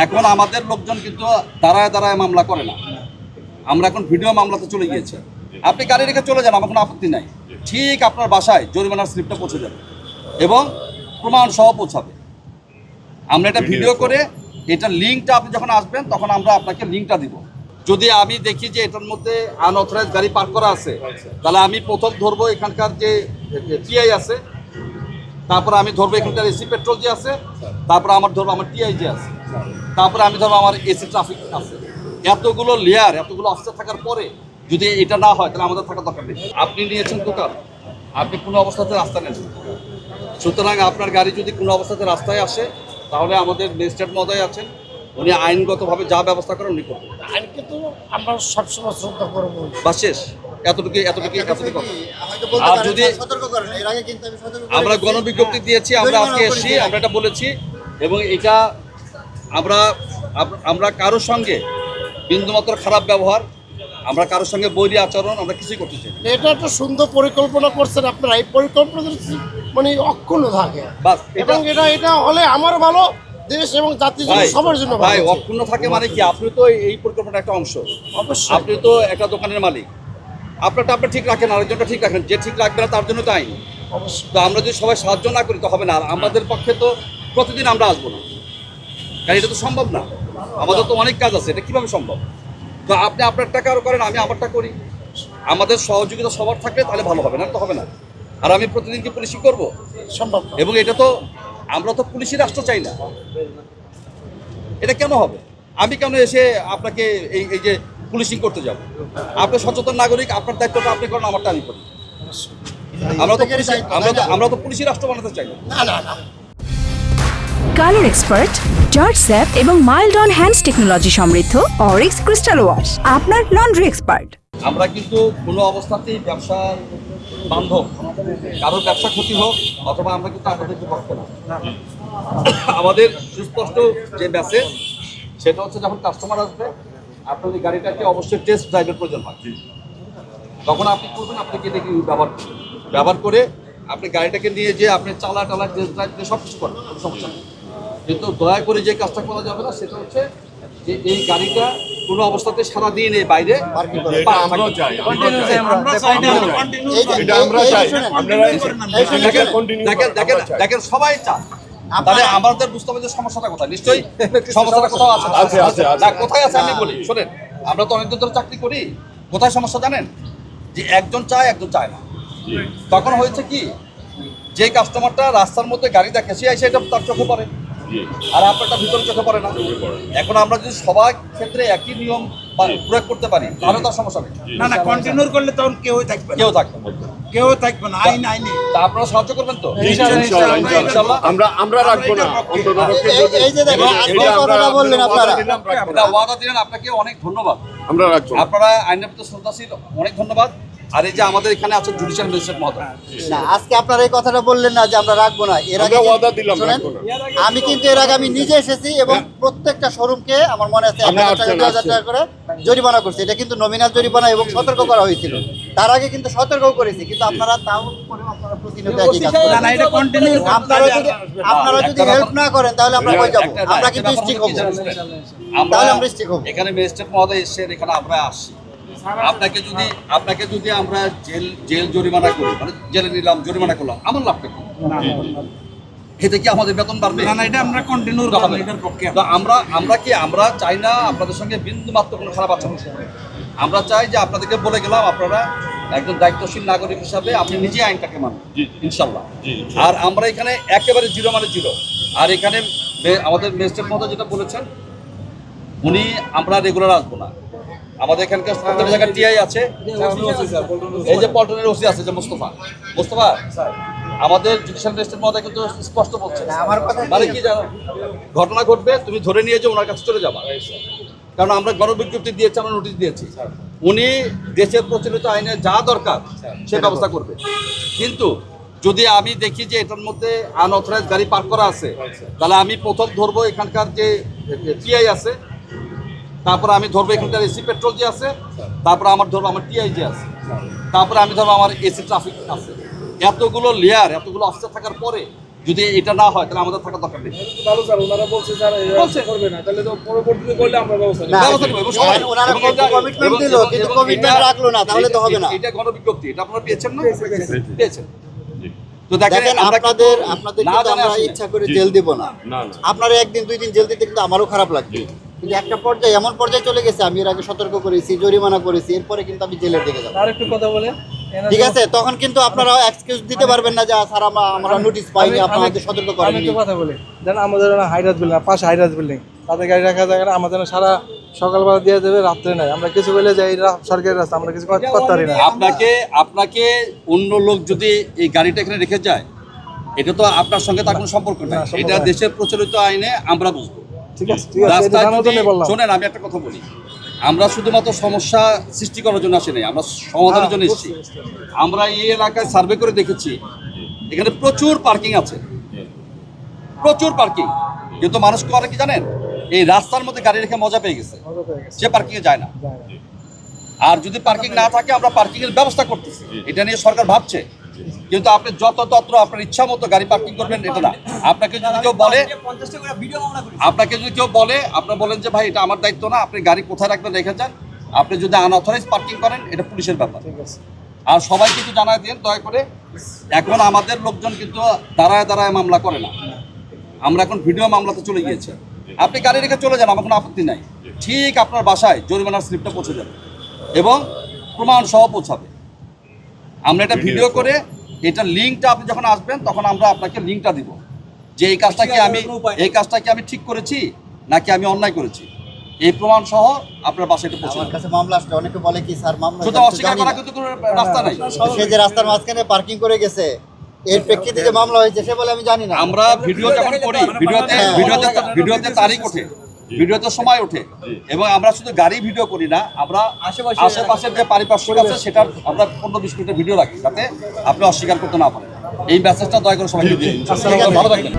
এখন আমাদের লোকজন কিন্তু দাঁড়ায় দাঁড়ায় মামলা করে না, আমরা এখন ভিডিও মামলাতে চলে গিয়েছে। আপনি গাড়ি রেখে চলে যান, আমার কোনো আপত্তি নাই। ঠিক আপনার বাসায় জরিমানার স্লিপটা পৌঁছে যাবে এবং প্রমাণ সহ পৌঁছাবে। আমরা এটা ভিডিও করে এটার লিঙ্কটা আপনি যখন আসবেন তখন আমরা আপনাকে লিঙ্কটা দিব। যদি আমি দেখি যে এটার মধ্যে আনঅথরাইজ গাড়ি পার্ক করা আছে, তাহলে আমি প্রথম ধরবো এখানকার যে টিআই আছে, তারপরে আমি ধরবো এখানকার এসি পেট্রোল যে আছে, তারপরে আমার ধরবো আমার টিআই যে আছে, তারপরে আমি ধরবো আমার এসি ট্রাফিক আছে। এতগুলো লেয়ার, এতগুলো অফিসার থাকার পরে যদি এটা না হয় তাহলে আমাদের থাকার দরকার নেই। আপনি নিয়েছেন দোকান, আপনি কোনো অবস্থাতে রাস্তা নেন, সুতরাং আপনার গাড়ি যদি কোনো অবস্থাতে রাস্তায় আসে তাহলে আমাদের ম্যাজিস্ট্রেট মহোদয় আছেন, উনি আইনগতভাবে যা ব্যবস্থা করেন উনি করবেন। আইনকে তো আমরা সবসময় শ্রদ্ধা করবো। বা শেষ, এতটুকু। আর যদি আমরা গণবিজ্ঞপ্তি দিয়েছি, আমরা আজকে এসেছি, আমরা এটা বলেছি এবং এটা আমরা কারোর সঙ্গে বিন্দুমাত্র খারাপ ব্যবহার, আমরা কারোর সঙ্গে বৈরী আচরণ আমরা কিছুই করতে চাই। এটা একটা সুন্দর পরিকল্পনা করছেন আপনারা, এই পরিকল্পনা মানে অক্ষুণ্ণ থাকে এবং এটা হলে আমার ভালো, দেশ এবং জাতির জন্য সবার জন্য ভাই। অক্ষুণ্ণ থাকে মানে কি? আপনি তো এই পরিকল্পনার একটা অংশ, অবশ্যই। আপনি তো একটা দোকানের মালিক, আপনারটা আপনি ঠিক রাখেন, আরেকজনটা ঠিক রাখেন, যে ঠিক রাখবে না তার জন্য তো আইন। অবশ্যই। তো আমরা যদি সবাই সাহায্য না করি তো হবে না। আর আমাদের পক্ষে তো প্রতিদিন আমরা আসবো না, কারণ এটা তো সম্ভব না, আমাদের তো অনেক কাজ আছে, এটা কীভাবে সম্ভব? তো আপনি আপনার টাকা আরও করেন, আমি আমারটা করি, আমাদের সহযোগিতা সবার থাকলে তাহলে ভালো হবে, না তো হবে না। আর আমি প্রতিদিন কি পুলিশি করবো? সম্ভব। এবং এটা তো আমরা তো পুলিশি রাষ্ট্র চাই না, এটা কেন হবে? আমি কেন এসে আপনাকে এই যে পুলিশিং করতে যাব? আপনি সচেতন নাগরিক, আপনার দায়িত্বটা আপনি করেন, আমারটা আমি করি। আমরা তো পুলিশি রাষ্ট্র বানাতে চাই না। কালার এক্সপার্ট, জর্জ স্যাপ এবং মাইল্ড অন হ্যান্ডস টেকনোলজি সমৃদ্ধ অরিক্স ক্রিস্টাল ওয়াশ আপনার লন্ড্রি এক্সপার্ট। আমরা কিন্তু কোনো অবস্থাতেই ব্যবসা বান্ধব, কারোর ব্যবসা ক্ষতি হোক অথবা আমরা কিন্তু আপনাদের বিপক্ষে না। আমাদের সুস্পষ্ট যে মেসেজ সেটা হচ্ছে, যখন কাস্টমার আসবে আপনার এই গাড়িটাকে অবশ্যই টেস্ট ড্রাইভের প্রয়োজন হয়, তখন আপনি করবেন, আপনাকে এটা কি ব্যবহার করে আপনি গাড়িটাকে নিয়ে যে আপনি চালা টেস্ট ড্রাইভ দিয়ে সব কিছু করেন, কোনো সমস্যা নেই। কিন্তু দয়া করে যে কাজটা করা যাবে না সেটা হচ্ছে যে এই গাড়িটা কোনো অবস্থাতে সারাদিন এই বাইরে দেখেন সবাই চান, তাহলে আমাদের বুঝতে হবে যে সমস্যাটা কোথায়। নিশ্চয়ই সমস্যাটা কোথাও আছে, কোথায় আছে আমি বলি শোনেন। আমরা তো অনেকদিন ধরে চাকরি করি, কোথায় সমস্যা জানেন? যে একজন চায় একজন চায় না। তখন হয়েছে কি, যে কাস্টমারটা রাস্তার মধ্যে গাড়ি দেখে সে এসে এটা তার চোখে পড়ে, আর আপনারটা ভিতরে চোখে পড়ে না। এখন আমরা যদি সবার ক্ষেত্রে একই নিয়ম প্রয়োগ করতে পারি তাহলে তার সমস্যা নেই। না কন্টিনিউ করলে তখন কেউই থাকবে না, আইন আইনি। তা আপনারা সাহায্য করবেন তো? ইনশাআল্লাহ। আমরা রাখবো না। এই যে দেখেন আজকে কথাটা বললেন আপনারা, এটা ওয়াদা দিলেন, আপনাকে অনেক ধন্যবাদ। আমরা রাখবো। আপনারা আইনের প্রতি শ্রদ্ধাশীল, অনেক ধন্যবাদ। আর এই যে আমাদের এখানে আছে জুডিশিয়াল ম্যাজিস্ট্রেট মহোদয়, না আজকে আপনারা এই কথাটা বললেন না যে আমরা রাখবো না। এর আগে শুনেন, আমি কিন্তু এর আগে আমি নিজে এসেছি এবং প্রত্যেকটা শোরুমকে আমার মনে আছে 1000 টাকা 2000 টাকা করে জরিমানা করছি। এটা কিন্তু নমিনাল জরিমানা এবং সতর্ক করা হয়েছিল। তার আগে কিন্তু সতর্কও করেছি, কিন্তু আপনারা তাও আপনারা প্রতিনিয়ত একই কাজ করেন। এটা কন্টিনিউ। আপনারা যদি হেল্প না করেন তাহলে আমরা কই যাব? আমরা কিন্তু স্ট্রিক হব, তাহলে আমরা স্ট্রিক হব। এখানে ম্যাজিস্ট্রেট মহোদয় এসে এখানে আমরা আসছি, আপনাকে যদি আমরা জেল জরিমানা করি, মানে জেলে নিলাম, জরিমানা করলাম, আমার লাভটা কি? এতে কি আমাদের বেতন বাড়বে? না এটা আমরা কন্টিনিউ করব, এটার পক্ষে। তো আমরা চাই না আপনাদের সঙ্গে বিন্দু মাত্র কোনো খারাপ আচরণ। আমরা চাই যে আপনাদেরকে বলে গেলাম, আপনারা একজন দায়িত্বশীল নাগরিক হিসাবে আপনি নিজে আইনটাকে মানবেন ইনশাল্লাহ। আর আমরা এখানে একেবারে জিরো মানে জিরো। আর এখানে আমাদের ম্যাজিস্ট্রেট মহোদয় যেটা বলেছেন, উনি আমরা রেগুলার আসবো না। আমাদের এখানকার প্রত্যেক জায়গায় টিআই আছে, এই যে পল্টনের ওসি আছে যে মোস্তফা আমাদের জুডিশিয়াল ম্যাজিস্ট্রেট মহোদয় কিন্তু স্পষ্ট বলছে, মানে কি জানো, ঘটনা ঘটবে তুমি ধরে নিয়ে যে ওনার কাছে চলে যাবা, কারণ আমরা গণবিজ্ঞপ্তি দিয়েছি, আমরা নোটিশ দিয়েছি, উনি দেশের প্রচলিত আইনে যা দরকার সে ব্যবস্থা করবে। কিন্তু যদি আমি দেখি যে এটার মধ্যে আনঅথরাইজ গাড়ি পার্ক করা আছে, তাহলে আমি প্রথম ধরবো এখানকার যে টিআই আছে, তারপরে আমি ধরবো এখানকার এসি পেট্রোল যে আছে, তারপরে আমার ধরবো আমার টিআই যে আছে, তারপরে আমি ধরবো আমার এসি ট্রাফিক আছে। এতগুলো লেয়ার, এতগুলো অফিসার থাকার পরে যদি এটা না হয় তাহলে আমাদের থাকার দরকার নেই। ভালো স্যার, ওনারা বলছে স্যার বলছে। করবে না, তাহলে তো পরবর্তীতে করলে আমরা ব্যবস্থা নেব। না, ব্যবস্থা নেব, এবং সবাই- ওনারা এবং এটা- commitment এবং- দিল, কিন্তু এবং commitment এটা- রাখলো না, তাহলে তো হবে না। এটা গণবিজ্ঞপ্তি, এটা আপনারা পেয়েছেন না? পেয়েছেন। তো দেখেন দেখেন আমরা আপনাদের কিন্তু আপনাদের না কিন্তু জানে আমরা আসি না। ইচ্ছা করে জেল দিব না। না না আপনারা একদিন দুই দিন জেল দিতে কিন্তু আমারও খারাপ লাগবে, কিন্তু একটা পর্যায়ে এমন পর্যায়ে চলে গেছে, আমি এর আগে সতর্ক করেছি, জরিমানা করেছি, এরপরে কিন্তু আমি জেলের দিকে যাবো। আর একটু কথা বলে ঠিক আছে, তখন কিন্তু আপনারা এক্সকিউজ দিতে পারবেন না যে স্যার আমরা নোটিশ পাইনি, আপনাদের সতর্ক আমি করেননি। একটু কথা বলি, যেন আমাদের হাইরাস বিল্ডিং, পাশে হাইরাস বিল্ডিং, তাদের গাড়ি রাখা যায় না, আমাদের সারা সকালবেলা দিয়ে দেবে, রাত্রে নাই। আমরা কিছু বলে যাই, সরকারি রাস্তা, আমরা কিছু করতে পারি না। আপনাকে অন্য লোক যদি এই গাড়িটা এখানে রেখে যায়, এটা তো আপনার সঙ্গে তার কোনো সম্পর্ক নাই। না, সম্পর্ক এটা নাই। দেশের প্রচলিত আইনে আমরা বুঝবো। ঠিক আছে, ঠিক আছে, এটা রাস্তায় জানার যদি জন্য বললাম। শোনেন, আমি একটা কথা বলি, আমরা শুধুমাত্র সমস্যা সৃষ্টি করার জন্য আসি নাই, আমরা সমাধানের জন্য এসেছি। আমরা এই এলাকায় সার্ভে করে দেখেছি, এখানে প্রচুর পার্কিং আছে, প্রচুর পার্কিং, কিন্তু মানুষ করে কি জানেন, এই রাস্তার মধ্যে গাড়ি রেখে মজা পেয়ে গেছে, মজা পেয়ে গেছে। সে পার্কিংয়ে যায় না। আর যদি পার্কিং না থাকে, আমরা পার্কিং এর ব্যবস্থা করতেছি, এটা নিয়ে সরকার ভাবছে। কিন্তু আপনি যত তত্র আপনার ইচ্ছা মতো গাড়ি পার্কিং করবেন, এটা না। আপনাকে যদি কেউ বলে, আপনার বলেন যে ভাই এটা আমার দায়িত্ব না, আপনি গাড়ি কোথায় রাখবেন রেখে যান। আপনি যদি আনঅথরাইজ পার্কিং করেন, এটা পুলিশের ব্যাপার। ঠিক আছে। আর সবাই কিন্তু জানায় দিন দয়া করে, এখন আমাদের লোকজন কিন্তু দাঁড়ায় দাঁড়ায় মামলা করে না, আমরা এখন ভিডিও মামলাতে চলে গিয়েছে। আপনি গাড়ি রেখে চলে যান, আমার কোনো আপত্তি নাই। ঠিক আপনার বাসায় জরিমানার স্লিপটা পৌঁছে যাবে এবং প্রমাণ সহ পৌঁছাবে। আমরা এটা ভিডিও করে, এটা লিঙ্কটা আপনি যখন আসবেন তখন আমরা আপনাকে লিঙ্কটা দিব যে এই কাজটা কি আমি ঠিক করেছি নাকি আমি অন্যায় করেছি, এই প্রমাণ সহ আপনার বাসায় এটা পৌঁছে আমার যাবে। কাছে মামলা আসছে, অনেকে বলে কি স্যার মামলা শুধু অস্বীকার করা কিন্তু কোনো রাস্তা নাই। সে যে রাস্তার মাঝখানে পার্কিং করে গেছে, এর প্রেক্ষিতে যে মামলা হয়েছে সে বলে আমি জানি না। আমরা ভিডিও যখন করি, ভিডিওতে তারিখ ওঠে, ভিডিওতে সময় ওঠে, এবং আমরা শুধু গাড়ি ভিডিও করি না, আমরা আশেপাশের যে পারিপার্শ্বিক আছে সেটার আমরা 15-20 মিনিটের ভিডিও রাখি, যাতে আপনি অস্বীকার করতে না পারেন। এই মেসেজটা দয়া করে সবাই দিন। ভালো থাকবেন।